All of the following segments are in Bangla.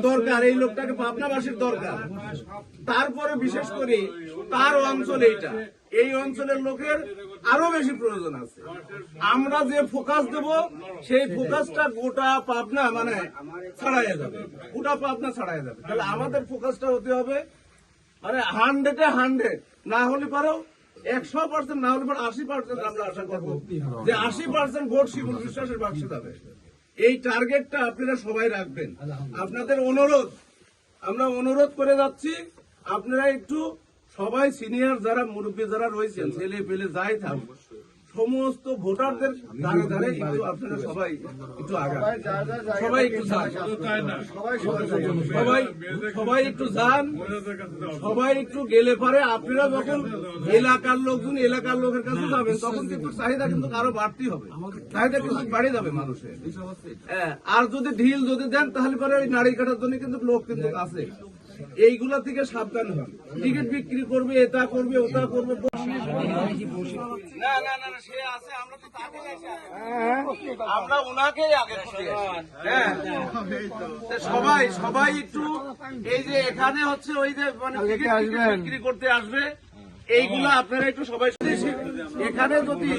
দরকার, এই লোকটাকে পাবনাবাসীর দরকার। তারপরে বিশেষ করে তার অঞ্চল এইটা, এই অঞ্চলের লোকের আরো বেশি প্রয়োজন আছে। আমরা যে ফোকাস দেব সেই ফোকাসটা গোটা পাবনা মানে ছাড়াইয়া যাবে, গোটা পাবনা ছাড়াইয়া যাবে। তাহলে আমাদের ফোকাসটা হতে হবে মানে 100-এ 100, না হলে পারো 100%, না হলে পারো 80%। আমরা আশা করবো যে 80% ভোট শিবুল বিশ্বাসের বাক্সে যাবে। এই টার্গেটটা আপনারা সবাই রাখবেন। আপনাদের অনুরোধ, আমরা অনুরোধ করে যাচ্ছি, আপনারা একটু সবাই সিনিয়র যারা মুরব্বী যারা রয়েছেন, ছেলে পেলে যাই থাক, সমস্ত ভোটারদের ধারে ধারে একটু আপনারা সবাই একটু আগান, সবাই একটু যান, সবাই একটু যান, সবাই একটু গেলে পারে আপনারা যখন এলাকার লোকজন এলাকার লোকের কাছে যাবেন তখন কিন্তু চাহিদা কিন্তু আরো বাড়তি হবে, চাহিদা কিন্তু বাড়ে যাবে মানুষের। হ্যাঁ, আর যদি ঢিল যদি দেন তাহলে পরে ওই নারী কাটার জন্য কিন্তু লোক কিন্তু আছে। এইগুলা থেকে সাবধান হন। টিকিট বিক্রি করবে, এটা করবে, ওটা করবে। আমরা ওনাকেই আগে সবাই একটু এই যে এখানে হচ্ছে ওই যে মানে টিকিট বিক্রি করতে আসবে, এইগুলা আপনারা একটু সবাই এখানে যদি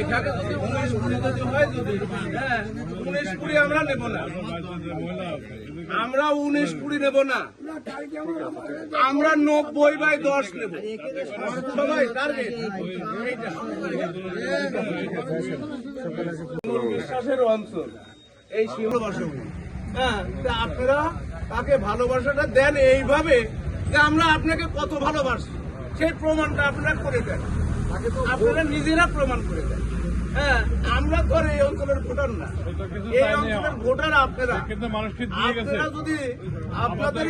এখানে যদি 19-20 যদি হয়, যদি 19-20 আমরা নেব না, আমরা 19-20 নেব না, আমরা 90/10 নেব সবাই। বিশ্বাসের অঞ্চল এই শিববাসী, হ্যাঁ, আপনারা তাকে ভালোবাসাটা দেন এইভাবে যে আমরা আপনাকে কত ভালোবাসি সেই প্রমাণটা আপনারা করে দেন, আপনারা নিজেরা প্রমাণ করে দেন। হ্যাঁ, আমরা তো এই অঞ্চলের ভোটার না, এই অঞ্চলের ভোটার আপনারা। আপনারা যদি আপনাদের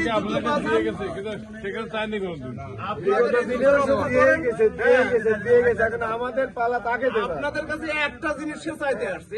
আপনাদের কাছে একটা জিনিস সে চাইতে আসছে।